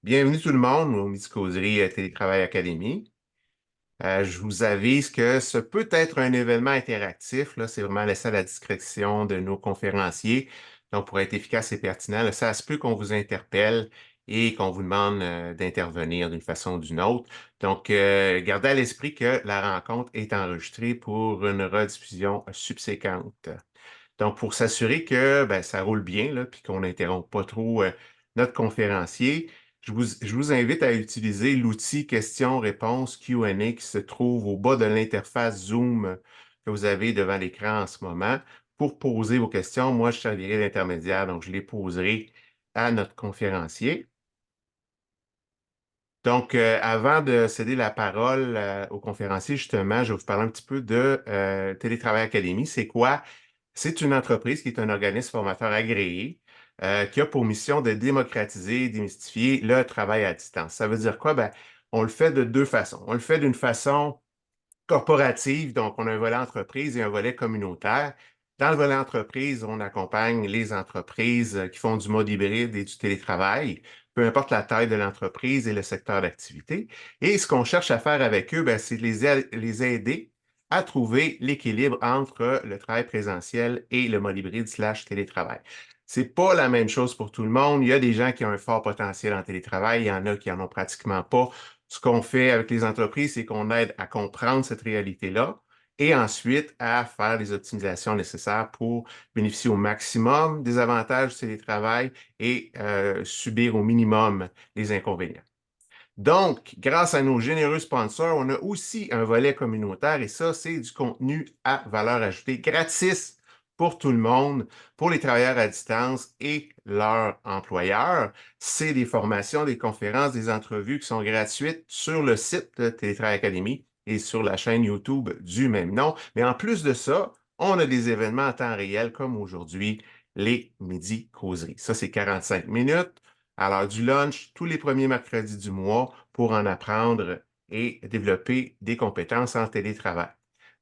Bienvenue tout le monde au Midi Causerie Télétravail Académie. Je vous avise que ce peut être un événement interactif. Là, c'est vraiment laissé à la discrétion de nos conférenciers. Donc, pour être efficace et pertinent, là, ça se peut qu'on vous interpelle et qu'on vous demande d'intervenir d'une façon ou d'une autre. Gardez à l'esprit que la rencontre est enregistrée pour une rediffusion subséquente. Donc, pour s'assurer que ça roule bien, là, puis qu'on n'interrompt pas trop notre conférencier, je vous invite à utiliser l'outil questions-réponses Q&A qui se trouve au bas de l'interface Zoom que vous avez devant l'écran en ce moment pour poser vos questions. Moi, je servirai d'intermédiaire, donc je les poserai à notre conférencier. Avant de céder la parole au conférencier, justement, je vais vous parler un petit peu de Télétravail Académie. C'est quoi? C'est une entreprise qui est un organisme formateur agréé qui a pour mission de démocratiser et démystifier le travail à distance. Ça veut dire quoi? On le fait de deux façons. On le fait d'une façon corporative, donc on a un volet entreprise et un volet communautaire. Dans le volet entreprise, on accompagne les entreprises qui font du mode hybride et du télétravail, peu importe la taille de l'entreprise et le secteur d'activité. Et ce qu'on cherche à faire avec eux, c'est de les aider à trouver l'équilibre entre le travail présentiel et le mode hybride slash télétravail. C'est pas la même chose pour tout le monde. Il y a des gens qui ont un fort potentiel en télétravail, il y en a qui en ont pratiquement pas. Ce qu'on fait avec les entreprises, c'est qu'on aide à comprendre cette réalité-là et ensuite à faire les optimisations nécessaires pour bénéficier au maximum des avantages du télétravail et subir au minimum les inconvénients. Donc, grâce à nos généreux sponsors, on a aussi un volet communautaire et ça, c'est du contenu à valeur ajoutée gratis pour tout le monde, pour les travailleurs à distance et leurs employeurs. C'est des formations, des conférences, des entrevues qui sont gratuites sur le site de Télétravail Académie et sur la chaîne YouTube du même nom. Mais en plus de ça, on a des événements en temps réel comme aujourd'hui, les Midi Causeries. Ça, c'est 45 minutes à l'heure du lunch tous les premiers mercredis du mois pour en apprendre et développer des compétences en télétravail.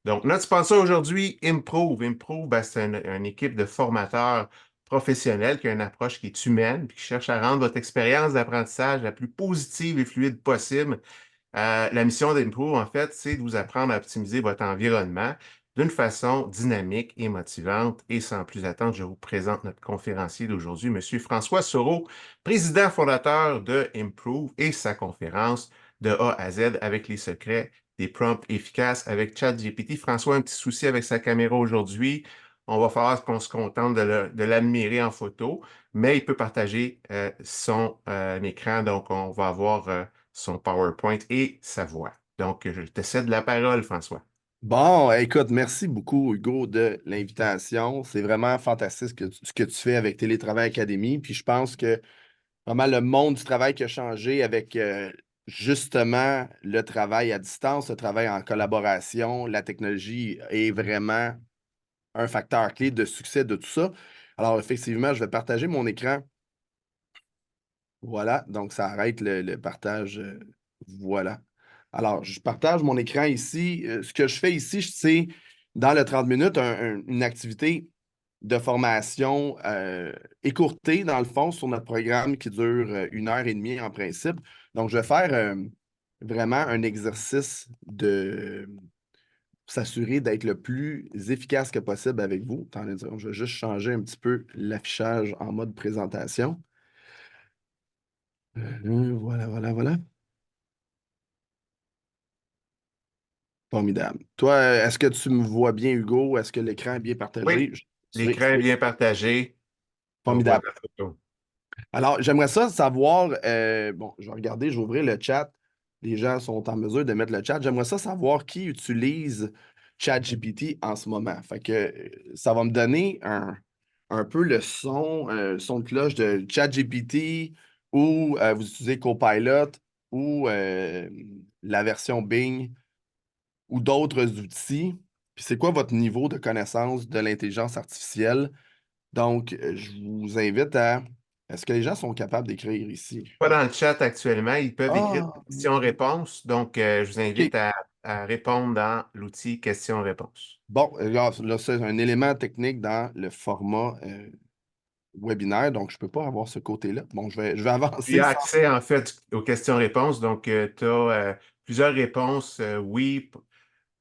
Donc, notre sponsor aujourd'hui, Improve. Improve, c'est une équipe de formateurs professionnels qui a une approche qui est humaine et qui cherche à rendre votre expérience d'apprentissage la plus positive et fluide possible. La mission d'Improve, en fait, c'est de vous apprendre à optimiser votre environnement d'une façon dynamique et motivante. Et sans plus attendre, je vous présente notre conférencier d'aujourd'hui, M. François Soro, président fondateur de Improve et sa conférence de A à Z avec les secrets des prompts efficaces avec ChatGPT. François a un petit souci avec sa caméra aujourd'hui. On va falloir qu'on se contente de l'admirer en photo, mais il peut partager son écran. Donc, on va avoir son PowerPoint et sa voix. Donc, je te cède la parole, François. Bon, écoute, merci beaucoup, Hugo, de l'invitation. C'est vraiment fantastique ce que tu fais avec Télétravail Académie. Puis je pense que vraiment le monde du travail qui a changé avec justement le travail à distance, le travail en collaboration, la technologie est vraiment un facteur clé de succès de tout ça. Alors, effectivement, je vais partager mon écran. Voilà, donc ça arrête le partage. Voilà. Alors, je partage mon écran ici. Ce que je fais ici, c'est dans le 30 minutes, une activité de formation écourtée, dans le fond, sur notre programme qui dure 1 heure et demie en principe. Donc, je vais faire vraiment un exercice de s'assurer d'être le plus efficace que possible avec vous. Attendez, je vais juste changer un petit peu l'affichage en mode présentation. Voilà, voilà, voilà. Formidable. Toi, est-ce que tu me vois bien, Hugo? Est-ce que l'écran est bien Oui, partagé? Oui, l'écran est bien partagé. On voit formidable. ta photo. Alors, j'aimerais ça savoir, bon, je vais regarder, je vais ouvrir le chat. Les gens sont en mesure de mettre le chat. J'aimerais ça savoir qui utilise ChatGPT en ce moment. Fait que ça va me donner un peu le son de cloche de ChatGPT ou vous utilisez Copilot ou la version Bing ou d'autres outils. Puis c'est quoi votre niveau de connaissance de l'intelligence artificielle? Donc, je vous invite à... Est-ce que les gens sont capables d'écrire ici? Pas dans le chat actuellement, ils peuvent écrire Ah, questions-réponses. Je vous invite OK. à répondre dans l'outil questions-réponses. Bon, là, c'est un élément technique dans le format webinaire, donc je ne peux pas avoir ce côté-là. Bon, je vais Tu avancer as sans. accès, en fait, aux questions-réponses. Donc, tu as plusieurs réponses. Oui,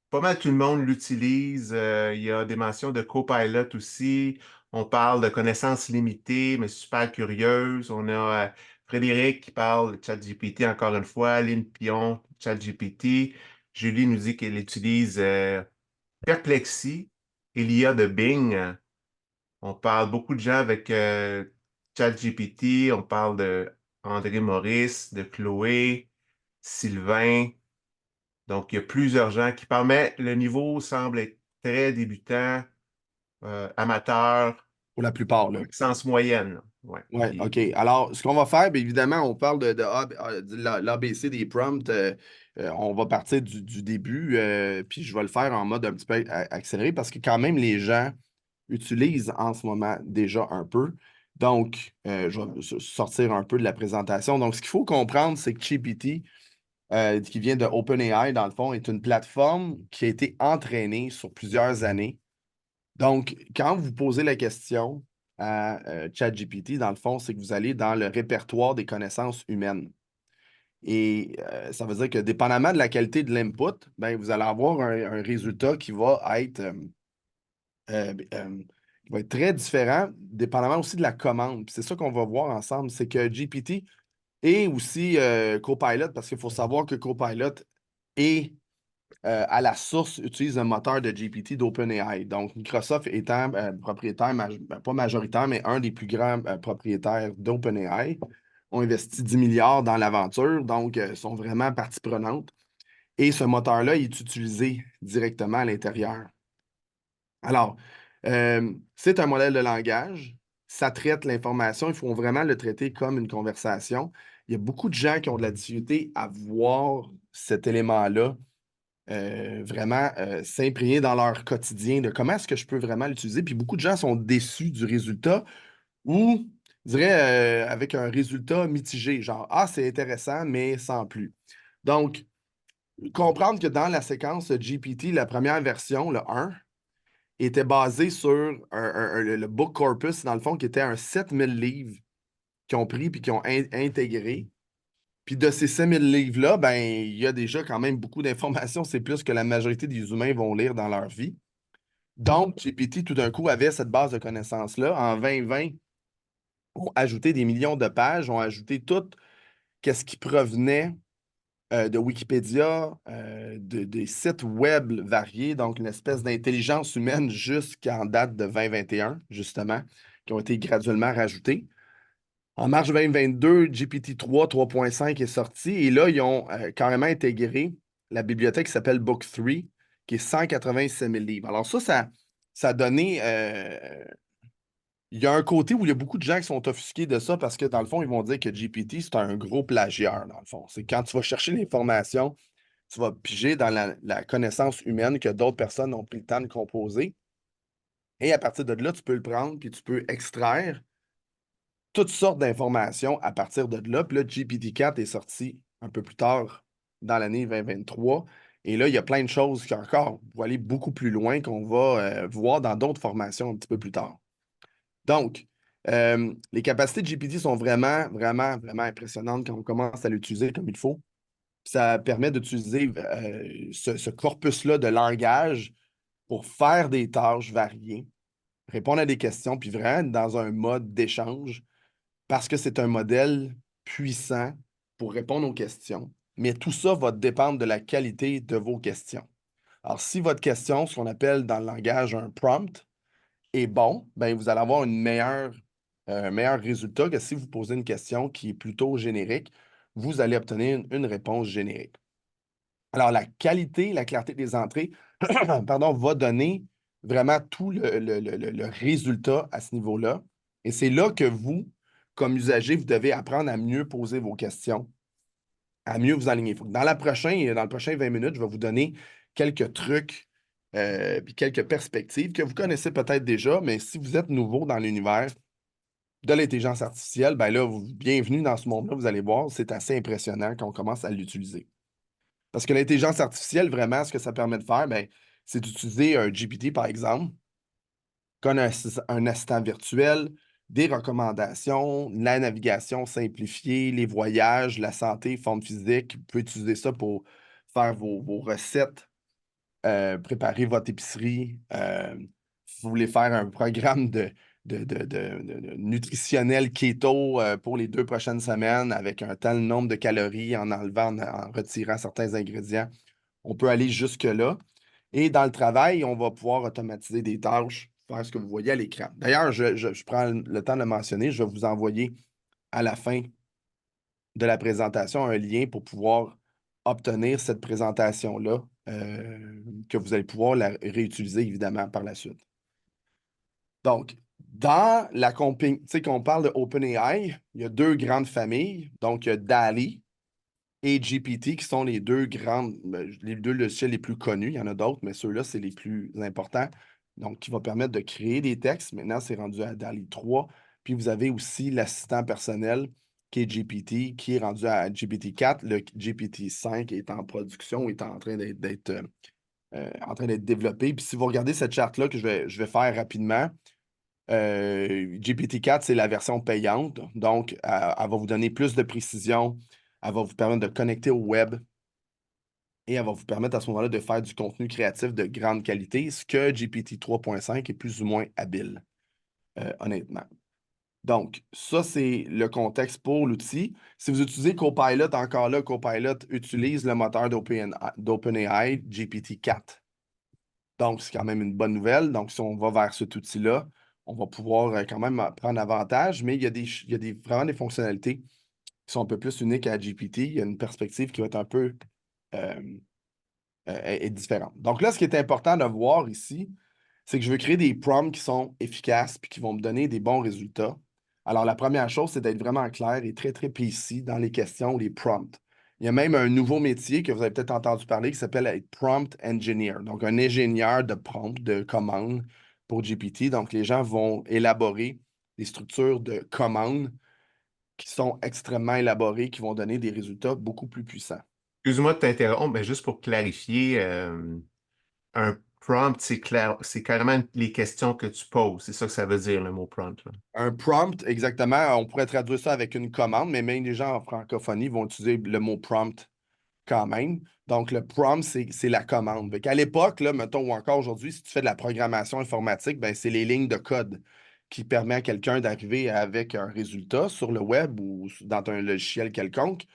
pas mal tout le monde l'utilise. Il y a des mentions de Copilot aussi. On parle de connaissances limitées, mais super curieuses. On a Frédéric qui parle de ChatGPT encore une fois, Lynn Pion, ChatGPT. Julie nous dit qu'elle utilise Perplexity et l'IA de Bing. On parle beaucoup de gens avec ChatGPT. On parle de André Maurice, de Chloé, Sylvain. Donc, il y a plusieurs gens qui parlent, mais le niveau semble être très débutant, amateur, Pour la plupart, là. sens moyenne, là. Ouais. Oui, OK. Puis, Alors, ce qu'on va faire, bien évidemment, on parle de l'ABC des prompts. On va partir du début, puis je vais le faire en mode un petit peu accéléré parce que quand même, les gens utilisent en ce moment déjà un peu. Donc, je vais sortir un peu de la présentation. Donc, ce qu'il faut comprendre, c'est que GPT, qui vient de OpenAI, dans le fond, est une plateforme qui a été entraînée sur plusieurs années. Donc, quand vous posez la question à ChatGPT, dans le fond, c'est que vous allez dans le répertoire des connaissances humaines. Et ça veut dire que dépendamment de la qualité de l'input, ben, vous allez avoir un résultat qui va être très différent, dépendamment aussi de la commande. Puis c'est ça qu'on va voir ensemble, c'est que GPT et aussi Copilot, parce qu'il faut savoir que Copilot est à la source, utilise un moteur de GPT d'OpenAI. Donc, Microsoft étant propriétaire, ben, pas majoritaire, mais un des plus grands propriétaires d'OpenAI, ont investi 10 milliards dans l'aventure, donc sont vraiment partie prenante. Et ce moteur-là, il est utilisé directement à l'intérieur. Alors, c'est un modèle de langage. Ça traite l'information. Il faut vraiment le traiter comme une conversation. Il y a beaucoup de gens qui ont de la difficulté à voir cet élément-là vraiment s'imprégner dans leur quotidien de comment est-ce que je peux vraiment l'utiliser. Puis beaucoup de gens sont déçus du résultat ou, je dirais, avec un résultat mitigé, genre, ah, c'est intéressant, mais sans plus. Donc, comprendre que dans la séquence GPT, la première version, le 1, était basée sur le book corpus, dans le fond, qui était un 7 000 livres qu'ils ont pris puis qu'ils ont intégré. Puis de ces 5 000 livres-là, ben, il y a déjà quand même beaucoup d'informations. C'est plus que la majorité des humains vont lire dans leur vie. Donc, GPT, tout d'un coup, avait cette base de connaissances-là. En 2020, ont ajouté des millions de pages, ont ajouté tout ce qui provenait de Wikipédia, des sites web variés, donc une espèce d'intelligence humaine jusqu'en date de 2021, justement, qui ont été graduellement rajoutés. En mars 2022, GPT-3 3.5 est sorti et là, ils ont carrément intégré la bibliothèque qui s'appelle Book3, qui est 187 000 livres. Alors ça a donné... il y a un côté où il y a beaucoup de gens qui sont offusqués de ça parce que dans le fond, ils vont dire que GPT, c'est un gros plagieur, dans le fond. C'est quand tu vas chercher l'information, tu vas piger dans la connaissance humaine que d'autres personnes ont pris le temps de composer. Et à partir de là, tu peux le prendre puis tu peux extraire toutes sortes d'informations à partir de là. Puis là, GPT-4 est sorti un peu plus tard dans l'année 2023. Et là, il y a plein de choses qui encore vont aller beaucoup plus loin qu'on va voir dans d'autres formations un petit peu plus tard. Donc, les capacités de GPT sont vraiment, vraiment, vraiment impressionnantes quand on commence à l'utiliser comme il faut. Ça permet d'utiliser ce corpus-là de langage pour faire des tâches variées, répondre à des questions, puis vraiment être dans un mode d'échange parce que c'est un modèle puissant pour répondre aux questions. Mais tout ça va dépendre de la qualité de vos questions. Alors, si votre question, ce qu'on appelle dans le langage un prompt, est bon, ben, vous allez avoir un meilleur résultat que si vous posez une question qui est plutôt générique, vous allez obtenir une réponse générique. Alors, la qualité, la clarté des entrées, pardon, va donner vraiment tout le résultat à ce niveau-là. Et c'est là que vous, comme usager, vous devez apprendre à mieux poser vos questions, à mieux vous aligner. Dans dans le prochain 20 minutes, je vais vous donner quelques trucs puis quelques perspectives que vous connaissez peut-être déjà, mais si vous êtes nouveau dans l'univers de l'intelligence artificielle, ben là, bienvenue dans ce monde-là, vous allez voir, c'est assez impressionnant quand on commence à l'utiliser. Parce que l'intelligence artificielle, vraiment, ce que ça permet de faire, ben, c'est d'utiliser un GPT, par exemple, comme un assistant virtuel, des recommandations, la navigation simplifiée, les voyages, la santé, forme physique. Vous pouvez utiliser ça pour faire vos recettes, préparer votre épicerie. Si vous voulez faire un programme de nutritionnel keto pour les 2 prochaines semaines avec un tel nombre de calories en enlevant, en retirant certains ingrédients, on peut aller jusque-là. Et dans le travail, on va pouvoir automatiser des tâches, faire ce que vous voyez à l'écran. D'ailleurs, je prends le temps de le mentionner, je vais vous envoyer à la fin de la présentation un lien pour pouvoir obtenir cette présentation-là, que vous allez pouvoir la réutiliser évidemment par la suite. Donc, dans la compagnie, tu sais, qu'on parle de OpenAI, il y a 2 grandes familles. Donc, il y a DALL-E et GPT qui sont les deux logiciels les plus connus. Il y en a d'autres, mais ceux-là, c'est les plus importants. Donc, qui va permettre de créer des textes. Maintenant, c'est rendu à DALL-E 3. Puis, vous avez aussi l'assistant personnel qui est GPT, qui est rendu à GPT-4. Le GPT-5 est en production, est en train d'être développé. Puis, si vous regardez cette charte-là que je vais faire rapidement, GPT-4, c'est la version payante. Donc, elle va vous donner plus de précision. Elle va vous permettre de connecter au web et elle va vous permettre à ce moment-là de faire du contenu créatif de grande qualité, ce que GPT 3.5 est plus ou moins habile, honnêtement. Donc, ça, c'est le contexte pour l'outil. Si vous utilisez Copilot, encore là, Copilot utilise le moteur d'OpenAI, GPT-4. Donc, c'est quand même une bonne nouvelle. Donc, si on va vers cet outil-là, on va pouvoir quand même prendre avantage, mais il y a vraiment des fonctionnalités qui sont un peu plus uniques à GPT. Il y a une perspective qui va être un peu euh, est différente. Donc là, ce qui est important de voir ici, c'est que je veux créer des prompts qui sont efficaces puis qui vont me donner des bons résultats. Alors, la première chose, c'est d'être vraiment clair et très, très précis dans les questions, les prompts. Il y a même un nouveau métier que vous avez peut-être entendu parler qui s'appelle être prompt engineer, donc un ingénieur de prompt, de commandes pour GPT. Donc, les gens vont élaborer des structures de commandes qui sont extrêmement élaborées, qui vont donner des résultats beaucoup plus puissants. Excuse-moi de t'interrompre, mais juste pour clarifier, un prompt, c'est carrément les questions que tu poses. C'est ça que ça veut dire, le mot prompt, là. Un prompt, exactement, on pourrait traduire ça avec une commande, mais même les gens en francophonie vont utiliser le mot prompt quand même. Donc, le prompt, c'est la commande. À l'époque, là, mettons, ou encore aujourd'hui, si tu fais de la programmation informatique, ben, c'est les lignes de code qui permettent à quelqu'un d'arriver avec un résultat sur le web ou dans un logiciel quelconque.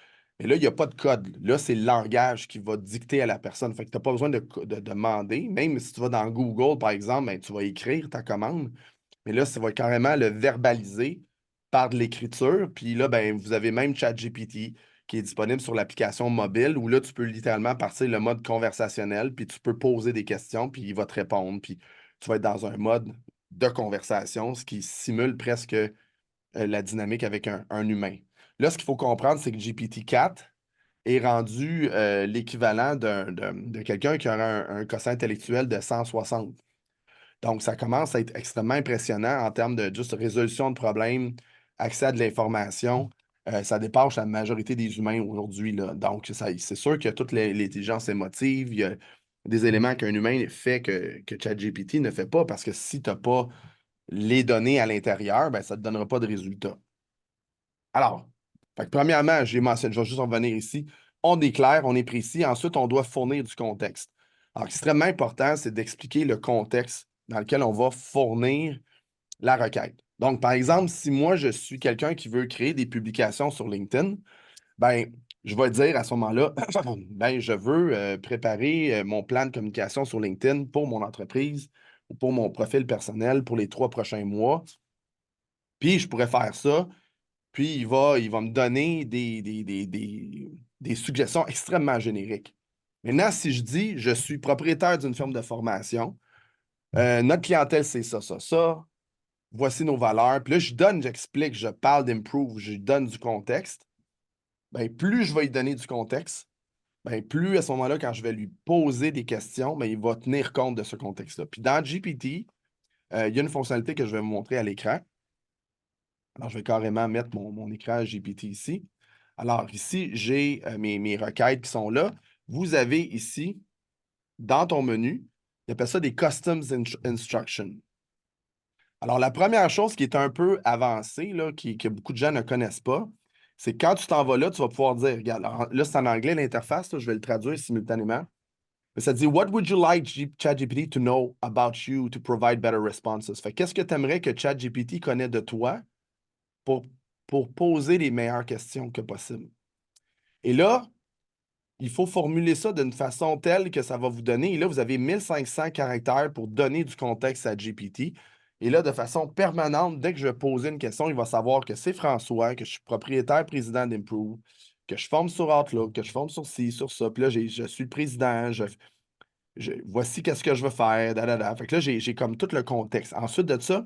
Mais là, il n'y a pas de code. Là, c'est le langage qui va dicter à la personne. Fait que tu n'as pas besoin de demander. Même si tu vas dans Google, par exemple, ben, tu vas écrire ta commande. Mais là, ça va carrément le verbaliser par de l'écriture. Puis là, ben, vous avez même ChatGPT qui est disponible sur l'application mobile où là, tu peux littéralement partir le mode conversationnel, puis tu peux poser des questions, puis il va te répondre. Puis tu vas être dans un mode de conversation, ce qui simule presque la dynamique avec un humain. Là, ce qu'il faut comprendre, c'est que GPT-4 est rendu l'équivalent de quelqu'un qui aura un quotient intellectuel de 160. Donc, ça commence à être extrêmement impressionnant en termes de juste résolution de problèmes, accès à de l'information. Ça dépasse la majorité des humains aujourd'hui, là. Donc, c'est sûr qu'il y a toute l'intelligence émotive, il y a des éléments qu'un humain fait que ChatGPT ne fait pas, parce que si tu n'as pas les données à l'intérieur, ben, ça ne te donnera pas de résultats. Alors, fait que premièrement, j'ai mentionné, je vais juste en revenir ici. On est clair, on est précis. Ensuite, on doit fournir du contexte. Alors, extrêmement important, c'est d'expliquer le contexte dans lequel on va fournir la requête. Donc, par exemple, si moi, je suis quelqu'un qui veut créer des publications sur LinkedIn, ben, je vais dire à ce moment-là, ben, je veux préparer mon plan de communication sur LinkedIn pour mon entreprise ou pour mon profil personnel pour les 3 prochains mois. Puis, je pourrais faire ça puis, il va me donner des suggestions extrêmement génériques. Maintenant, si je dis, je suis propriétaire d'une firme de formation, notre clientèle, c'est ça, ça, ça, voici nos valeurs. Puis là, j'explique, je parle d'improve, je donne du contexte. Bien, plus je vais lui donner du contexte, bien, plus à ce moment-là, quand je vais lui poser des questions, bien, il va tenir compte de ce contexte-là. Puis dans GPT, il y a une fonctionnalité que je vais vous montrer à l'écran. Alors, je vais carrément mettre mon écran GPT ici. Alors, ici, j'ai mes requêtes qui sont là. Vous avez ici, dans ton menu, il appelle ça des Customs Instructions. Alors, la première chose qui est un peu avancée, là, que beaucoup de gens ne connaissent pas, c'est que quand tu t'en vas là, tu vas pouvoir dire, regarde, là, c'est en anglais l'interface, là, je vais le traduire simultanément. Mais ça dit, What would you like ChatGPT to know about you to provide better responses? Fait qu'est-ce que tu aimerais que ChatGPT connaisse de toi pour, pour poser les meilleures questions que possible? Et là, il faut formuler ça d'une façon telle que ça va vous donner. Et là, vous avez 1500 caractères pour donner du contexte à GPT. Et là, de façon permanente, dès que je vais poser une question, il va savoir que c'est François, que je suis propriétaire président d'Improve, que je forme sur Outlook, que je forme sur ci, sur ça. Puis là, je suis le président, voici qu'est-ce que je veux faire. Da, da, da. Fait que là, j'ai comme tout le contexte. Ensuite de ça,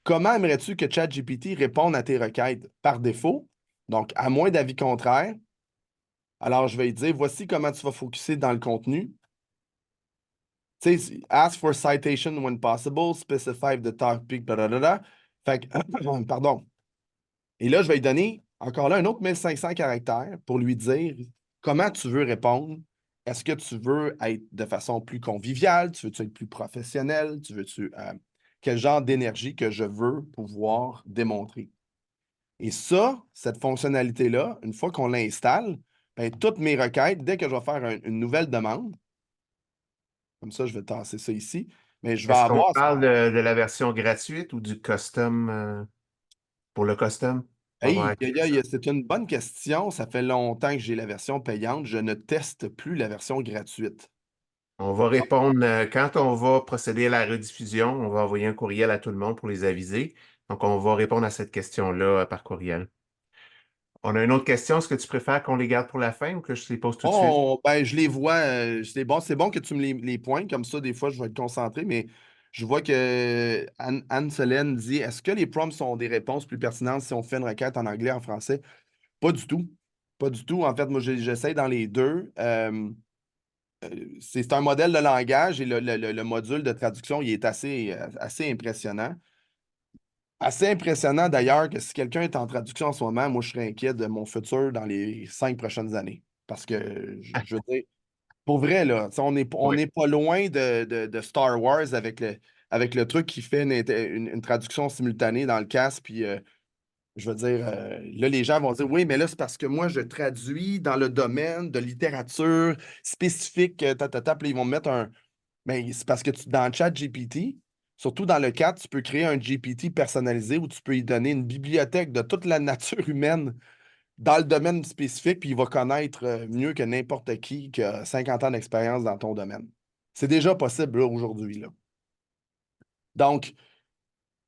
comment aimerais-tu que ChatGPT réponde à tes requêtes par défaut? Donc, à moins d'avis contraire, alors je vais lui dire, voici comment tu vas focuser dans le contenu. Tu sais, ask for citation when possible, specify the topic, blablabla. Fait que, pardon. Et là, je vais lui donner encore là un autre 1500 caractères pour lui dire comment tu veux répondre. Est-ce que tu veux être de façon plus conviviale? Tu veux-tu être plus professionnel? Tu veux-tu quel genre d'énergie que je veux pouvoir démontrer? Et ça, cette fonctionnalité-là, une fois qu'on l'installe, ben, toutes mes requêtes, dès que je vais faire une nouvelle demande, comme ça, je vais tasser ça ici, mais je vais Est-ce qu'on avoir. parle de la version gratuite ou du custom pour le custom? On va avoir Hey, accès à ça. c'est une bonne question. Ça fait longtemps que j'ai la version payante. Je ne teste plus la version gratuite. On va répondre quand on va procéder à la rediffusion, on va envoyer un courriel à tout le monde pour les aviser. Donc, on va répondre à cette question-là par courriel. On a une autre question. Est-ce que tu préfères qu'on les garde pour la fin ou que je les pose tout de suite? Oh, ben, je les vois. C'est bon que tu me les pointes. Comme ça, des fois, je vais être concentré, mais je vois que Anne-Solène dit est-ce que les prompts sont des réponses plus pertinentes si on fait une requête en anglais, en français? Pas du tout. Pas du tout. En fait, moi, j'essaie dans les deux. C'est un modèle de langage et le module de traduction, il est assez impressionnant. Assez impressionnant d'ailleurs que si quelqu'un est en traduction en ce moment, moi je serais inquiet de mon futur dans les 5 prochaines années. Parce que je veux dire, pour vrai, là, tu sais, on Oui. n'est pas loin de Star Wars avec le truc qui fait une traduction simultanée dans le casque. Puis je veux dire, là, les gens vont dire oui, mais là, c'est parce que moi, je traduis dans le domaine de littérature spécifique, puis ils vont me mettre un. Mais c'est parce que dans le chat GPT, surtout dans le 4, tu peux créer un GPT personnalisé où tu peux lui donner une bibliothèque de toute la nature humaine dans le domaine spécifique, puis il va connaître mieux que n'importe qui a 50 ans d'expérience dans ton domaine. C'est déjà possible là, aujourd'hui. Là. Donc,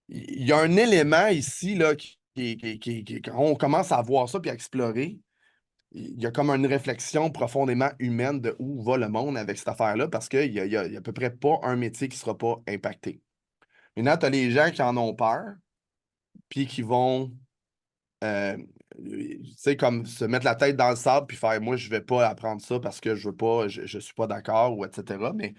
il y a un élément ici là, quand on commence à voir ça puis à explorer, il y a comme une réflexion profondément humaine de où va le monde avec cette affaire-là, parce qu'il y a à peu près pas un métier qui ne sera pas impacté. Maintenant, tu as les gens qui en ont peur, puis qui vont, tu sais, comme se mettre la tête dans le sable, puis faire, moi, je vais pas apprendre ça parce que je veux pas, je suis pas d'accord, ou etc. Mais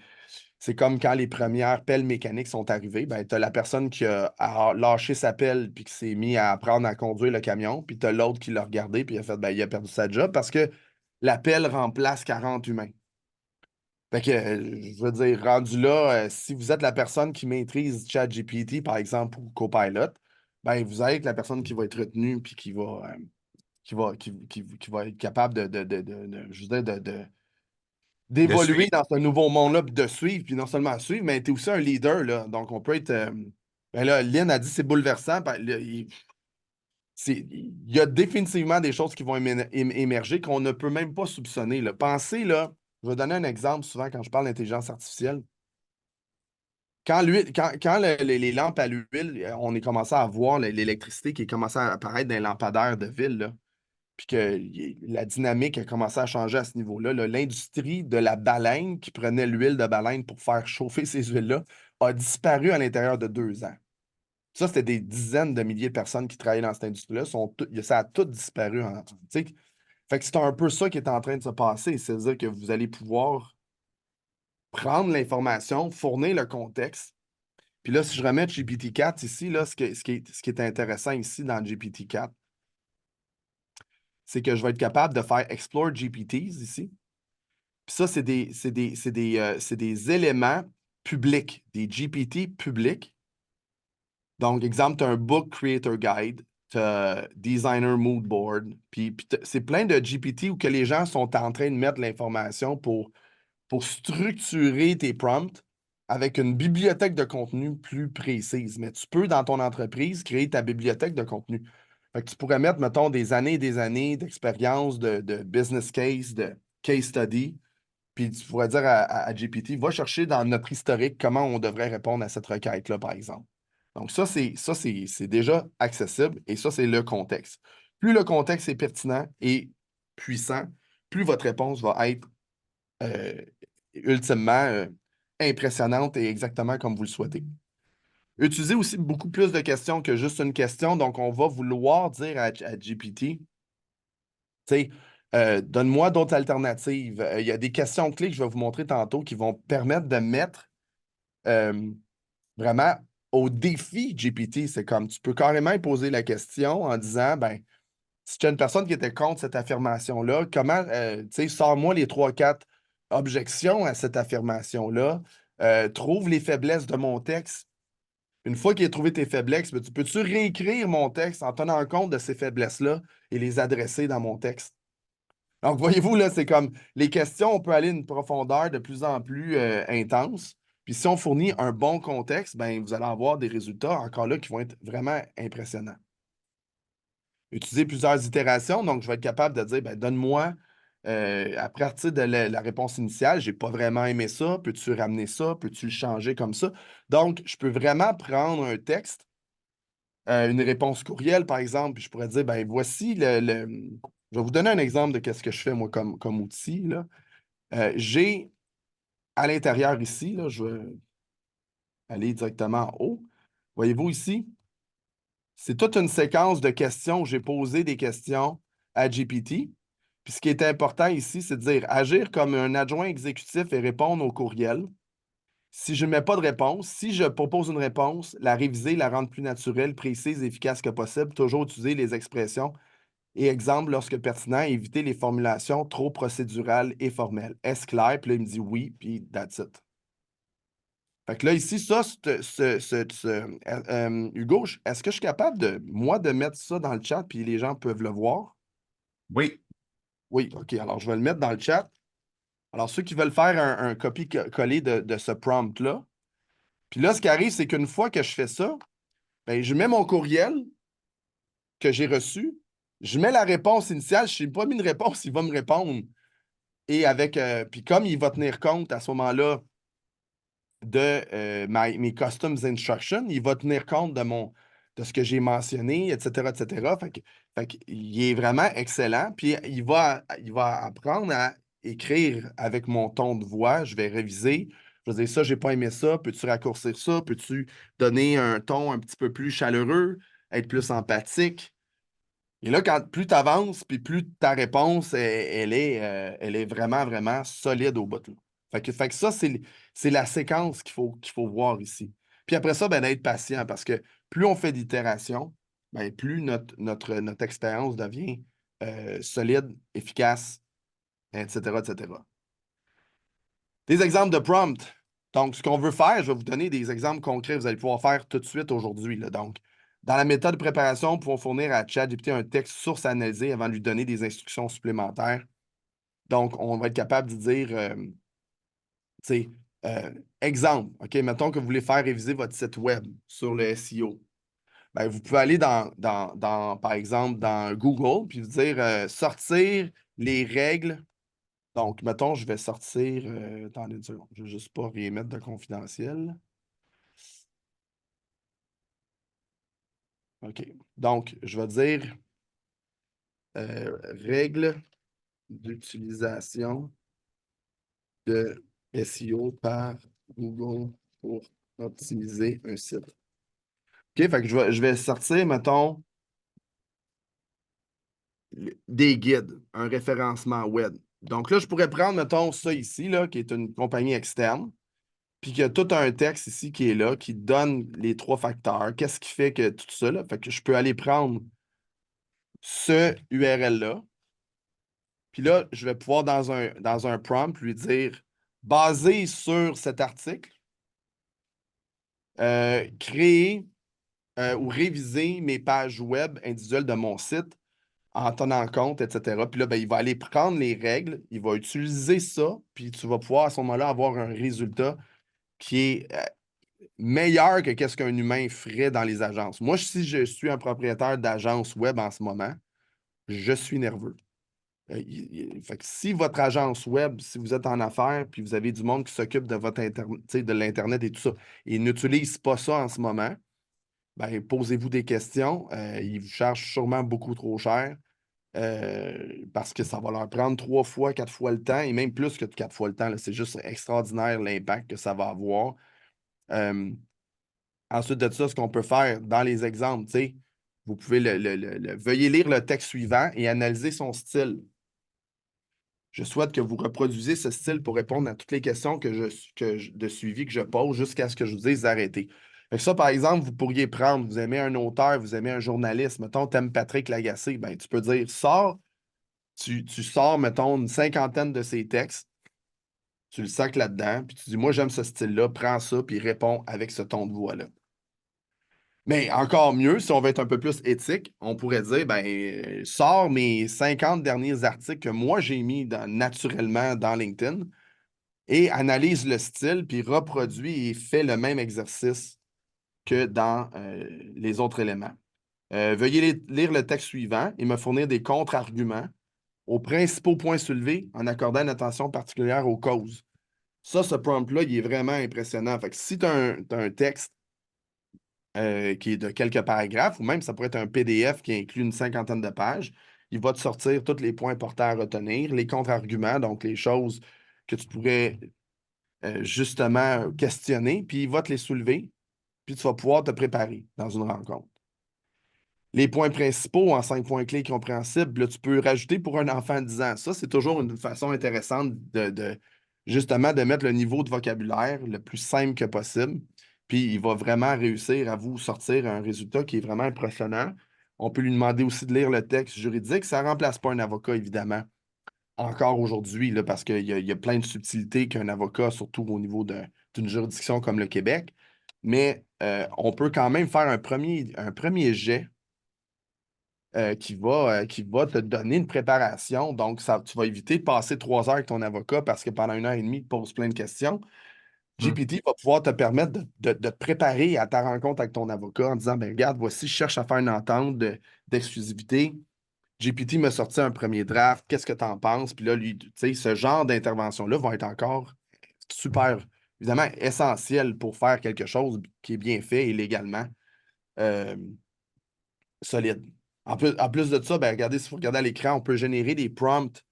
c'est comme quand les premières pelles mécaniques sont arrivées, ben, tu as la personne qui a lâché sa pelle, puis qui s'est mis à apprendre à conduire le camion, puis tu as l'autre qui l'a regardé, puis il a fait, ben, il a perdu sa job parce que la pelle remplace 40 humains. Fait que, je veux dire, rendu là, si vous êtes la personne qui maîtrise ChatGPT, par exemple, ou Copilot, ben, vous allez être la personne qui va être retenue puis qui va être capable je veux dire, De d'évoluer suivre. dans ce nouveau monde-là, puis de suivre, puis non seulement suivre, mais tu es aussi un leader, là. Donc, on peut être. Ben là, Lynn a dit c'est bouleversant. Ben, là, il y a définitivement des choses qui vont émerger qu'on ne peut même pas soupçonner, là. Pensez, là, je vais donner un exemple souvent quand je parle d'intelligence artificielle. Quand les lampes à l'huile, on est commencé à voir l'électricité qui est commencé à apparaître dans les lampadaires de ville, là, puis que la dynamique a commencé à changer à ce niveau-là. Là. L'industrie de la baleine qui prenait l'huile de baleine pour faire chauffer ces huiles-là a disparu à l'intérieur de 2 ans. Ça, c'était des dizaines de milliers de personnes qui travaillaient dans cette industrie-là. Ça a tout disparu. Tu sais. Fait que c'est un peu ça qui est en train de se passer. C'est-à-dire que vous allez pouvoir prendre l'information, fournir le contexte. Puis là, si je remets GPT-4 ici, là, ce qui est intéressant ici dans GPT-4, c'est que je vais être capable de faire Explore GPTs ici. Puis ça, c'est des éléments publics, des GPT publics Donc, exemple, tu as un Book Creator Guide, tu as Designer Mood Board, puis c'est plein de GPT où que les gens sont en train de mettre l'information pour structurer tes prompts avec une bibliothèque de contenu plus précise. Mais tu peux, dans ton entreprise, créer ta bibliothèque de contenu. Fait que tu pourrais mettre, mettons, des années et des années d'expérience, de business case, de case study, puis tu pourrais dire à GPT, va chercher dans notre historique comment on devrait répondre à cette requête-là, par exemple. Donc, c'est déjà accessible et ça, c'est le contexte. Plus le contexte est pertinent et puissant, plus votre réponse va être euh, ultimement impressionnante et exactement comme vous le souhaitez. Utilisez aussi beaucoup plus de questions que juste une question. Donc, on va vouloir dire à GPT, tu sais, donne-moi d'autres alternatives. Il y a des questions clés que je vais vous montrer tantôt qui vont permettre de mettre euh, vraiment au défi GPT. C'est comme tu peux carrément poser la question en disant, ben, si tu as une personne qui était contre cette affirmation-là, comment, tu sais, sors-moi les trois, quatre objections à cette affirmation-là, trouve les faiblesses de mon texte. Une fois qu'il a trouvé tes faiblesses, ben, tu peux-tu réécrire mon texte en tenant compte de ces faiblesses-là et les adresser dans mon texte? Donc, voyez-vous, là, c'est comme les questions, on peut aller à une profondeur de plus en plus intense. Puis si on fournit un bon contexte, ben, vous allez avoir des résultats encore là qui vont être vraiment impressionnants. Utiliser plusieurs itérations, donc je vais être capable de dire, ben, donne-moi, à partir de la réponse initiale, j'ai pas vraiment aimé ça, peux-tu ramener ça, peux-tu le changer comme ça? Donc, je peux vraiment prendre un texte, une réponse courriel, par exemple, puis je pourrais dire, ben, voici je vais vous donner un exemple de qu'est-ce que je fais, moi, comme outil, là. J'ai à l'intérieur ici, là, je vais aller directement en haut. Voyez-vous ici, c'est toute une séquence de questions où j'ai posé des questions à GPT. Puis ce qui est important ici, c'est de dire agir comme un adjoint exécutif et répondre aux courriels. Si je ne mets pas de réponse, si je propose une réponse, la réviser, la rendre plus naturelle, précise et efficace que possible, toujours utiliser les expressions et exemples lorsque pertinent, éviter les formulations trop procédurales et formelles. Est-ce clair? Puis là, il me dit oui, puis that's it. Fait que là, ici, ça, Hugo, est-ce que je suis capable de, moi, de mettre ça dans le chat, puis les gens peuvent le voir? Oui. Oui, OK. Alors, je vais le mettre dans le chat. Alors, ceux qui veulent faire un copier-coller de ce prompt-là, puis là, ce qui arrive, c'est qu'une fois que je fais ça, ben, je mets mon courriel que j'ai reçu, je mets la réponse initiale, je n'ai pas mis une réponse, il va me répondre. Et avec, puis comme il va tenir compte à ce moment-là de mes customs instructions, il va tenir compte de ce que j'ai mentionné, etc., etc. Il est vraiment excellent. Puis il va apprendre à écrire avec mon ton de voix. Je vais réviser. Je vais dire ça, j'ai pas aimé ça. Peux-tu raccourcir ça? Peux-tu donner un ton un petit peu plus chaleureux, être plus empathique? Et là, plus tu avances, puis plus ta réponse, elle est vraiment, vraiment solide au bout, là. Fait que ça, c'est la séquence qu'il faut voir ici. Puis après ça, ben, d'être patient, parce que plus on fait d'itérations, ben, plus notre expérience devient solide, efficace, etc., etc. Des exemples de prompt. Donc, ce qu'on veut faire, je vais vous donner des exemples concrets que vous allez pouvoir faire tout de suite aujourd'hui, là. Donc, dans la méthode de préparation, nous pouvons fournir à ChatGPT un texte source analysé avant de lui donner des instructions supplémentaires. Donc, on va être capable de dire, tu sais, exemple, OK, mettons que vous voulez faire réviser votre site web sur le SEO. Ben, vous pouvez aller par exemple, dans Google, puis vous dire sortir les règles. Donc, mettons, je vais sortir. Attendez une seconde, je ne vais juste pas remettre de confidentiel. OK. Donc, je vais dire règles d'utilisation de SEO par Google pour optimiser un site. OK, fait que je vais sortir, mettons, des guides, un référencement web. Donc là, je pourrais prendre, mettons, ça ici, là, qui est une compagnie externe, puis qu'il y a tout un texte ici qui est là, qui donne les trois facteurs. Qu'est-ce qui fait que tout ça, là? Fait que je peux aller prendre ce URL-là, puis là, je vais pouvoir, dans un prompt, lui dire, basé sur cet article, créer ou réviser mes pages web individuelles de mon site en tenant compte, etc. Puis là, ben, il va aller prendre les règles, il va utiliser ça, puis tu vas pouvoir à ce moment-là avoir un résultat qui est meilleur que qu'est-ce qu'un humain ferait dans les agences. Moi, si je suis un propriétaire d'agence web en ce moment, je suis nerveux. Fait que si votre agence web, si vous êtes en affaires, puis vous avez du monde qui s'occupe de votre internet, de l'Internet et tout ça, et n'utilise pas ça en ce moment, ben, posez-vous des questions. Ils vous chargent sûrement beaucoup trop cher parce que ça va leur prendre 3 fois, 4 fois le temps, et même plus que 4 fois le temps. C'est juste extraordinaire l'impact que ça va avoir. Euh, Ensuite de ça, ce qu'on peut faire dans les exemples, tu sais, vous pouvez veuillez lire le texte suivant et analyser son style. Je souhaite que vous reproduisez ce style pour répondre à toutes les questions de suivi que je pose jusqu'à ce que je vous dise d'arrêter. Fait que ça, par exemple, vous pourriez prendre, vous aimez un auteur, vous aimez un journaliste, mettons, t'aimes Patrick Lagacé, ben, tu peux dire, tu sors, mettons, une cinquantaine de ses textes, tu le sacs là-dedans, puis tu dis, moi, j'aime ce style-là, prends ça, puis réponds avec ce ton de voix-là. Mais encore mieux, si on veut être un peu plus éthique, on pourrait dire, ben, sors mes 50 derniers articles que moi j'ai mis naturellement dans LinkedIn et analyse le style, puis reproduit et fait le même exercice que dans les autres éléments. Veuillez lire le texte suivant et me fournir des contre-arguments aux principaux points soulevés en accordant une attention particulière aux causes. Ça, ce prompt-là, il est vraiment impressionnant. Fait que si tu as, un texte qui est de quelques paragraphes, ou même ça pourrait être un PDF qui inclut une cinquantaine de pages. Il va te sortir tous les points importants à retenir, les contre-arguments, donc les choses que tu pourrais justement questionner, puis il va te les soulever, puis tu vas pouvoir te préparer dans une rencontre. Les points principaux en 5 points clés compréhensibles, là, tu peux rajouter pour un enfant de 10 ans. Ça, c'est toujours une façon intéressante justement de mettre le niveau de vocabulaire le plus simple que possible. Puis il va vraiment réussir à vous sortir un résultat qui est vraiment impressionnant. On peut lui demander aussi de lire le texte juridique. Ça ne remplace pas un avocat, évidemment, encore aujourd'hui, là, parce qu'il y a plein de subtilités qu'un avocat, surtout au niveau d'une juridiction comme le Québec. Mais on peut quand même faire un premier jet qui va te donner une préparation. Donc, tu vas éviter de passer 3 heures avec ton avocat parce que pendant 1 heure et demie, il te pose plein de questions. Hmm. GPT va pouvoir te permettre de te préparer à ta rencontre avec ton avocat en disant, ben regarde, voici, je cherche à faire une entente d'exclusivité. GPT m'a sorti un premier draft. Qu'est-ce que tu en penses? Puis là, lui, tu sais, ce genre d'intervention-là vont être encore super, évidemment, essentiel pour faire quelque chose qui est bien fait et légalement. Euh, Solide. En plus de ça, ben, regardez, si vous regardez à l'écran, on peut générer des prompts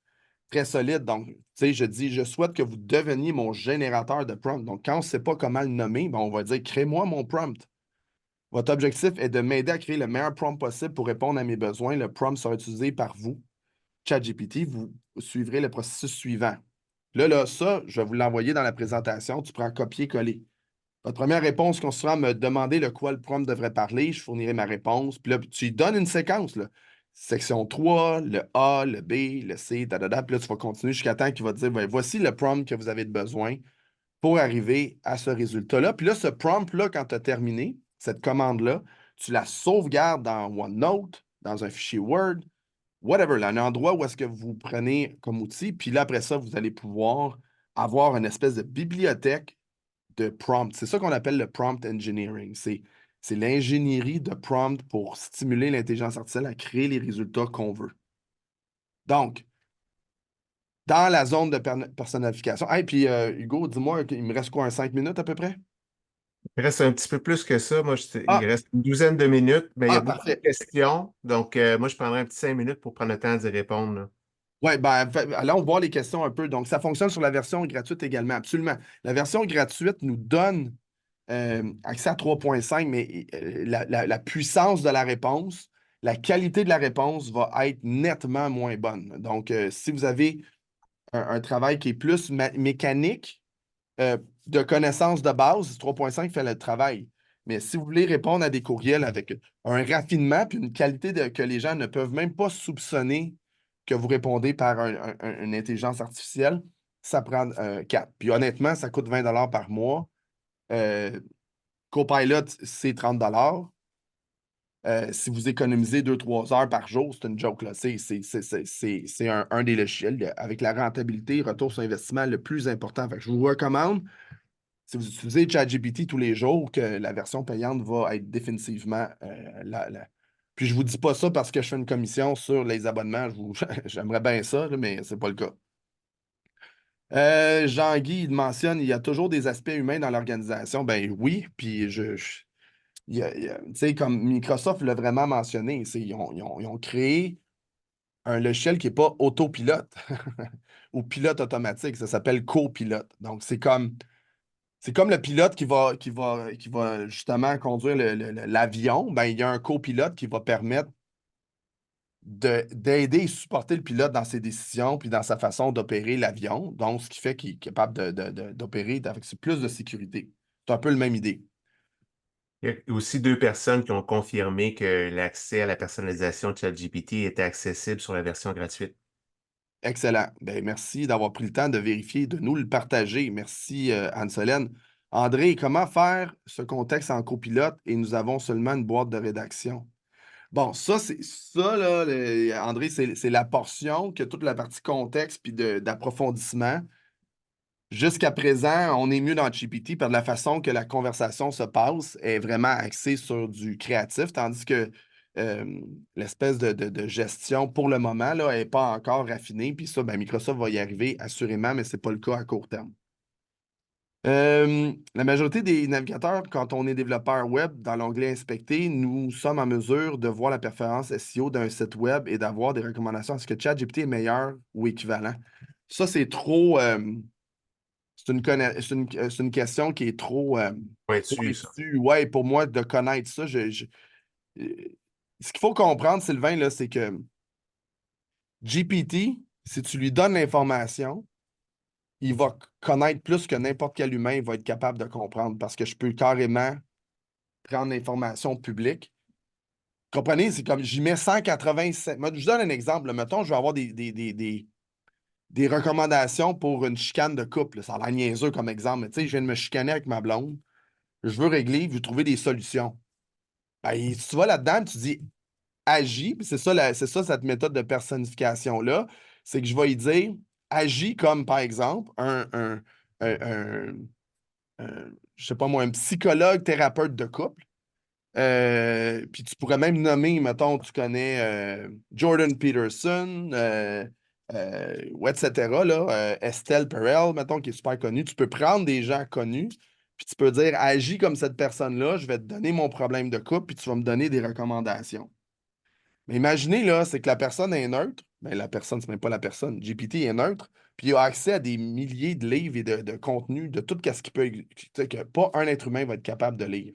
très solides. Donc, tu sais, je dis, je souhaite que vous deveniez mon générateur de prompts. Donc, quand on ne sait pas comment le nommer, ben, on va dire, crée-moi mon prompt. Votre objectif est de m'aider à créer le meilleur prompt possible pour répondre à mes besoins. Le prompt sera utilisé par vous, ChatGPT. Vous suivrez le processus suivant. Là, ça, je vais vous l'envoyer dans la présentation. Tu prends copier-coller. Votre première réponse consistera à me demander le quoi le prompt devrait parler. Je fournirai ma réponse. Puis là, tu lui donnes une séquence. Là. Section 3, le A, le B, le C, da. Puis là, tu vas continuer jusqu'à temps qu'il va te dire ben, voici le prompt que vous avez de besoin pour arriver à ce résultat-là. Puis là, ce prompt-là, quand tu as terminé, cette commande-là, tu la sauvegardes dans OneNote, dans un fichier Word, whatever, là, un endroit où est-ce que vous prenez comme outil. Puis là, après ça, vous allez pouvoir avoir une espèce de bibliothèque de prompt. C'est ça qu'on appelle le prompt engineering. C'est l'ingénierie de prompt pour stimuler l'intelligence artificielle à créer les résultats qu'on veut. Donc, dans la zone de personnalification. Hey, puis Hugo, dis-moi, il me reste quoi, 5 minutes à peu près? Il reste un petit peu plus que ça. Moi, il Ah, reste une douzaine de minutes, mais il y a beaucoup de parfait. questions. Donc, moi, je prendrai un petit 5 minutes pour prendre le temps d'y répondre, là. Oui, ben, allons voir les questions un peu. Donc, ça fonctionne sur la version gratuite également, absolument. La version gratuite nous donne accès à 3.5, mais la puissance de la réponse, la qualité de la réponse va être nettement moins bonne. Donc, si vous avez un travail qui est plus mécanique, de connaissances de base, 3.5 fait le travail. Mais si vous voulez répondre à des courriels avec un raffinement puis une qualité que les gens ne peuvent même pas soupçonner que vous répondez par une intelligence artificielle, ça prend 4. Puis honnêtement, ça coûte 20 par mois. Euh, Copilot, c'est 30. Si vous économisez 2-3 heures par jour, c'est une joke, là. C'est un des logiciels avec la rentabilité, retour sur investissement le plus important. Fait que je vous recommande, si vous utilisez ChatGPT tous les jours, que la version payante va être définitivement Puis je vous dis pas ça parce que je fais une commission sur les abonnements. J'aimerais bien ça, là, mais c'est pas le cas. Jean-Guy, il mentionne il y a toujours des aspects humains dans l'organisation. Ben oui, puis tu sais, comme Microsoft l'a vraiment mentionné, ils ont créé un logiciel qui n'est pas autopilote ou pilote automatique. Ça s'appelle copilote. Donc, c'est comme le pilote qui va justement conduire l'avion. Ben, il y a un copilote qui va permettre d'aider et supporter le pilote dans ses décisions puis dans sa façon d'opérer l'avion. Donc, ce qui fait qu'il est capable d'opérer avec plus de sécurité. C'est un peu la même idée. Il y a aussi deux personnes qui ont confirmé que l'accès à la personnalisation de ChatGPT était accessible sur la version gratuite. Excellent. Ben, merci d'avoir pris le temps de vérifier, de nous le partager. Merci, Anne-Solène. André, comment faire ce contexte en copilote et nous avons seulement une boîte de rédaction? Bon, ça, là, André, c'est la portion que toute la partie contexte puis d'approfondissement. Jusqu'à présent, on est mieux dans GPT par la façon que la conversation se passe est vraiment axée sur du créatif, tandis que euh, l'espèce de gestion, pour le moment, là, n'est pas encore raffinée. Puis ça, ben, Microsoft va y arriver assurément, mais ce n'est pas le cas à court terme. La majorité des navigateurs, quand on est développeur web, dans l'onglet Inspecter, nous sommes en mesure de voir la performance SEO d'un site web et d'avoir des recommandations. Est-ce que ChatGPT est meilleur ou équivalent? Ça, c'est trop. C'est une question qui est trop Pointu, ça. pointue. Ouais, pour moi, de connaître ça, euh, ce qu'il faut comprendre, Sylvain, là, c'est que GPT, si tu lui donnes l'information, il va connaître plus que n'importe quel humain, il va être capable de comprendre parce que je peux carrément prendre l'information publique. Comprenez, c'est comme j'y mets 187. Moi, je donne un exemple. Là. Mettons, je vais avoir des recommandations pour une chicane de couple. Là. Ça a l'air niaiseux comme exemple, mais tu sais, je viens de me chicaner avec ma blonde. Je veux régler, je veux trouver des solutions. Ben, tu vas là-dedans, tu dis agis, puis c'est ça cette méthode de personnification-là, c'est que je vais y dire agis comme, par exemple, un, un- je sais pas moi, un psychologue thérapeute de couple. Puis tu pourrais même nommer, mettons, tu connais Jordan Peterson, ou etc., là, Estelle Perel, mettons, qui est super connue. Tu peux prendre des gens connus, puis tu peux dire, agis comme cette personne-là, je vais te donner mon problème de couple, puis tu vas me donner des recommandations. Mais imaginez, là, c'est que la personne est neutre. Mais la personne, c'est même pas la personne. GPT est neutre, puis il a accès à des milliers de livres et de contenus, de tout ce qu'il peut, tu sais, que pas un être humain va être capable de lire.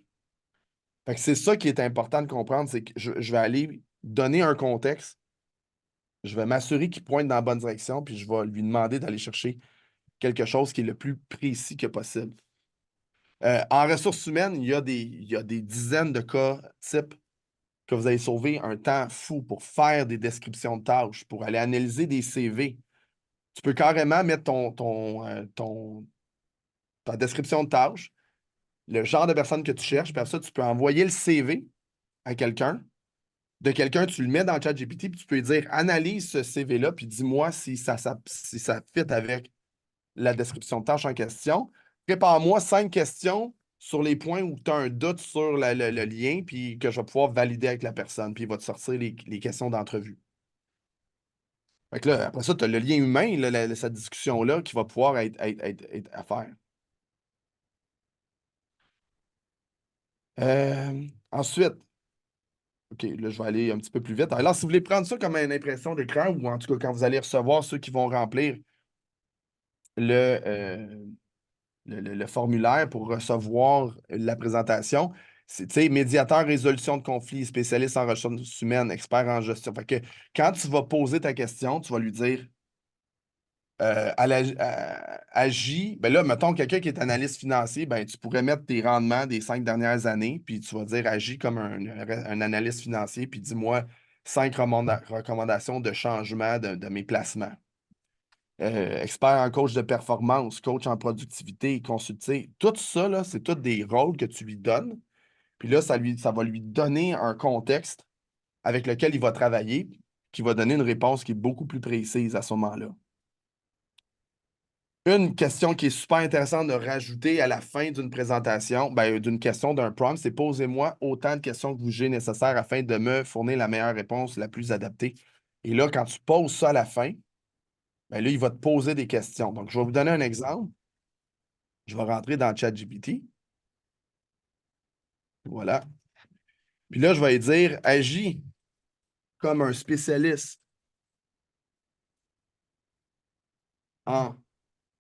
Fait que c'est ça qui est important de comprendre, c'est que je vais aller donner un contexte, je vais m'assurer qu'il pointe dans la bonne direction, puis je vais lui demander d'aller chercher quelque chose qui est le plus précis que possible. En ressources humaines, il y a des dizaines de cas types que vous allez sauver un temps fou pour faire des descriptions de tâches, pour aller analyser des CV. Tu peux carrément mettre ta description de tâche, le genre de personne que tu cherches, puis après ça, tu peux envoyer le CV à quelqu'un. De quelqu'un, tu le mets dans le chat GPT, puis tu peux lui dire analyse ce CV-là, puis dis-moi si ça fit avec la description de tâche en question. Prépare-moi 5 questions sur les points où tu as un doute sur le lien, puis que je vais pouvoir valider avec la personne, puis il va te sortir les questions d'entrevue. Fait que là, après ça, tu as le lien humain, là, cette discussion-là, qui va pouvoir être à faire. Ensuite, OK, là, je vais aller un petit peu plus vite. Alors, si vous voulez prendre ça comme une impression d'écran, ou en tout cas quand vous allez recevoir ceux qui vont remplir le, euh, le formulaire pour recevoir la présentation, c'est, tu sais, médiateur résolution de conflits, spécialiste en ressources humaines, expert en gestion. Fait que quand tu vas poser ta question, tu vas lui dire agis. Ben là, mettons quelqu'un qui est analyste financier, ben tu pourrais mettre tes rendements des 5 dernières années, puis tu vas dire agis comme un analyste financier, puis dis-moi 5 recommandations de changement de mes placements. Expert en coach de performance, coach en productivité, consulté. Tout ça, là, c'est tous des rôles que tu lui donnes. Puis là, ça va lui donner un contexte avec lequel il va travailler, qui va donner une réponse qui est beaucoup plus précise à ce moment-là. Une question qui est super intéressante de rajouter à la fin d'une présentation, ben, d'une question, d'un prompt, c'est posez-moi autant de questions que vous jugez nécessaires afin de me fournir la meilleure réponse la plus adaptée. Et là, quand tu poses ça à la fin, ben là, il va te poser des questions. Donc, je vais vous donner un exemple. Je vais rentrer dans ChatGPT. Voilà. Puis là, je vais lui dire agis comme un spécialiste en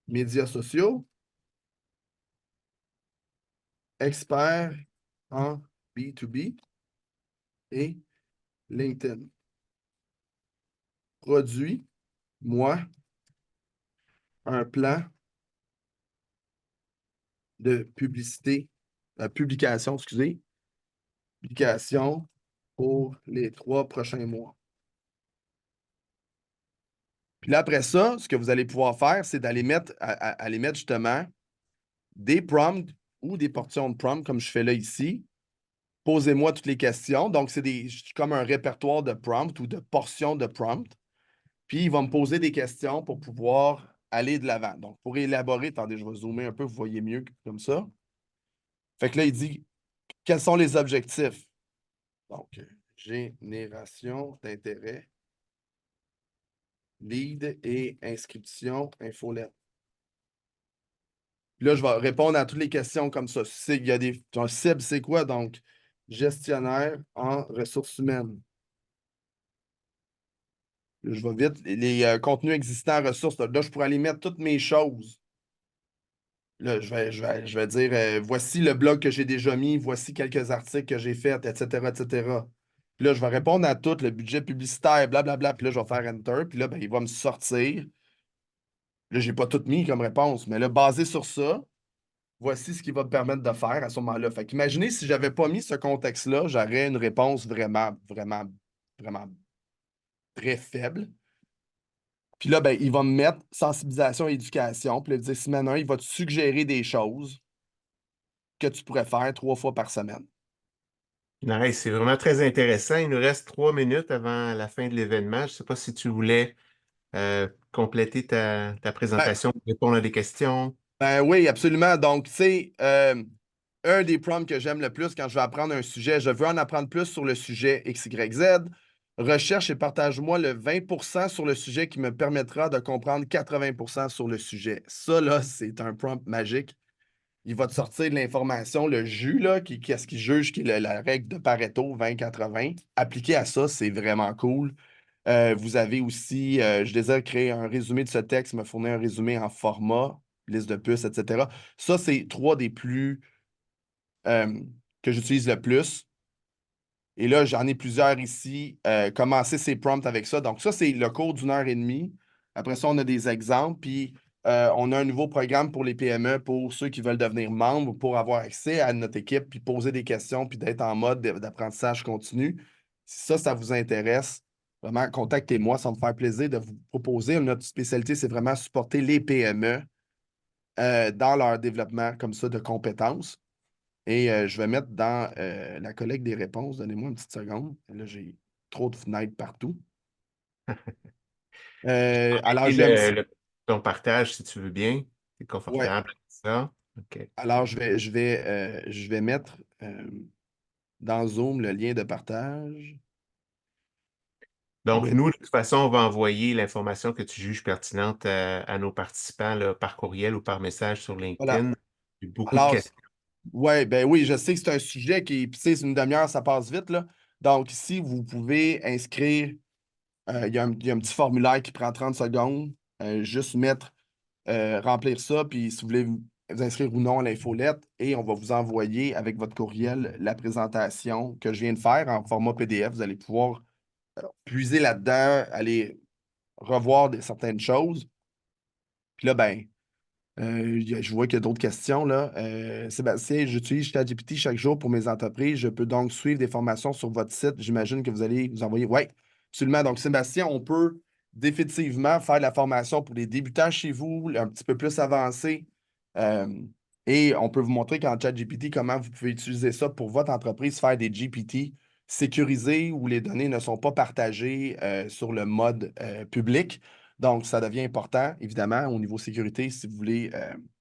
médias sociaux, expert en B2B et LinkedIn. Produis-moi un plan de publication, excusez, publication pour les 3 prochains mois. Puis là, après ça, ce que vous allez pouvoir faire, c'est d'aller mettre, aller mettre justement des prompts ou des portions de prompts, comme je fais là ici. Posez-moi toutes les questions. Donc, c'est comme un répertoire de prompts ou de portions de prompts. Puis, il va me poser des questions pour pouvoir aller de l'avant. Donc, pour élaborer, attendez, je vais zoomer un peu, vous voyez mieux comme ça. Fait que là, il dit quels sont les objectifs? Donc, génération d'intérêt, lead et inscription, infolette. Puis là, je vais répondre à toutes les questions comme ça. Il y a un cible, c'est quoi? Donc, gestionnaire en ressources humaines. Là, je vais vite. Les contenus existants en ressources, là, je pourrais aller mettre toutes mes choses. Là, je vais dire voici le blog que j'ai déjà mis, voici quelques articles que j'ai faits, etc., etc. Puis là, je vais répondre à tout, le budget publicitaire, blablabla. Puis là, je vais faire Enter. Puis là, ben, il va me sortir. Là, je n'ai pas tout mis comme réponse, mais là, basé sur ça, voici ce qu'il va me permettre de faire à ce moment-là. Fait qu'imaginez si je n'avais pas mis ce contexte-là, j'aurais une réponse vraiment, vraiment, vraiment très faible. Puis là, ben, il va me mettre sensibilisation et éducation. Puis là, il dit, semaine 1, il va te suggérer des choses que tu pourrais faire 3 fois par semaine. Nice, c'est vraiment très intéressant. Il nous reste 3 minutes avant la fin de l'événement. Je ne sais pas si tu voulais compléter ta Ben, présentation, répondre à des questions. ben oui, absolument. Donc, tu sais, un des prompts que j'aime le plus quand je vais apprendre un sujet, je veux en apprendre plus sur le sujet XYZ. Recherche et partage-moi le 20% sur le sujet qui me permettra de comprendre 80% sur le sujet. Ça, là, c'est un prompt magique. Il va te sortir de l'information, le jus, là, qu'est-ce qu'il juge, qui est la règle de Pareto 20-80. Appliqué à ça, c'est vraiment cool. Vous avez aussi, je désire créer un résumé de ce texte, me fournir un résumé en format, liste de puces, etc. Ça, c'est 3 des plus euh, que j'utilise le plus. Et là, j'en ai plusieurs ici. Commencer ces prompts avec ça. Donc, ça, c'est le cours d'1 heure et demie. Après ça, on a des exemples. Puis, on a un nouveau programme pour les PME, pour ceux qui veulent devenir membres, pour avoir accès à notre équipe, puis poser des questions, puis d'être en mode d'apprentissage continu. Si ça vous intéresse, vraiment, contactez-moi. Ça va me faire plaisir de vous proposer. Notre spécialité, c'est vraiment supporter les PME dans leur développement comme ça de compétences. Et je vais mettre dans la collecte des réponses. Donnez-moi une petite seconde. Là, j'ai trop de fenêtres partout. Alors, j'aime. Ton partage, si tu veux bien. C'est Ouais. confortable avec ça. OK. Alors, je vais mettre dans Zoom le lien de partage. Donc, Oui. nous, de toute façon, on va envoyer l'information que tu juges pertinente à nos participants là, par courriel ou par message sur Voilà. LinkedIn. J'ai beaucoup de Alors, questions. ouais, ben oui, je sais que c'est un sujet qui, puis tu sais, c'est une demi-heure, ça passe vite, là. Donc, ici, vous pouvez inscrire. Il y a un petit formulaire qui prend 30 secondes. Juste mettre remplir ça, puis si vous voulez vous inscrire ou non à l'infolette, et on va vous envoyer avec votre courriel la présentation que je viens de faire en format PDF. Vous allez pouvoir puiser là-dedans, aller revoir certaines choses. Puis là, ben, je vois qu'il y a d'autres questions, là. Sébastien, j'utilise ChatGPT chaque jour pour mes entreprises. Je peux donc suivre des formations sur votre site. J'imagine que vous allez vous envoyer. Oui, absolument. Donc, Sébastien, on peut définitivement faire de la formation pour les débutants chez vous, un petit peu plus avancés. Euh, Et on peut vous montrer qu'en ChatGPT, comment vous pouvez utiliser ça pour votre entreprise, faire des GPT sécurisés où les données ne sont pas partagées sur le mode public. Donc, ça devient important, évidemment, au niveau sécurité, si vous voulez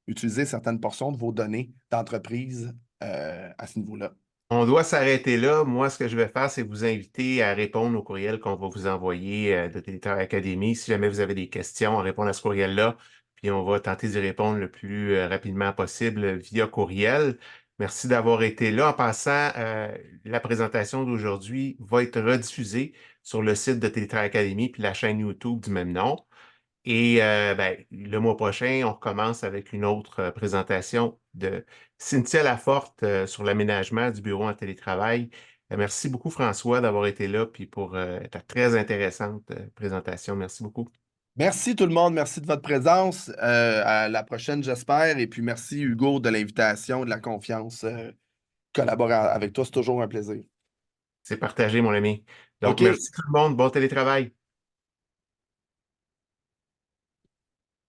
utiliser certaines portions de vos données d'entreprise à ce niveau-là. On doit s'arrêter là. Moi, ce que je vais faire, c'est vous inviter à répondre au courriel qu'on va vous envoyer de Télétravail Académie. Si jamais vous avez des questions, on répond à ce courriel-là, puis on va tenter d'y répondre le plus rapidement possible via courriel. Merci d'avoir été là. En passant, la présentation d'aujourd'hui va être rediffusée sur le site de Télétravail Académie puis la chaîne YouTube du même nom. Et ben, le mois prochain, on recommence avec une autre présentation de Cynthia Laforte sur l'aménagement du bureau en télétravail. Merci beaucoup, François, d'avoir été là puis pour ta très intéressante présentation. Merci beaucoup. Merci tout le monde, merci de votre présence. À la prochaine, j'espère. Et puis merci Hugo de l'invitation, de la confiance. Collaborer avec toi, c'est toujours un plaisir. C'est partagé, mon ami. Donc, OK, merci tout le monde. Bon télétravail.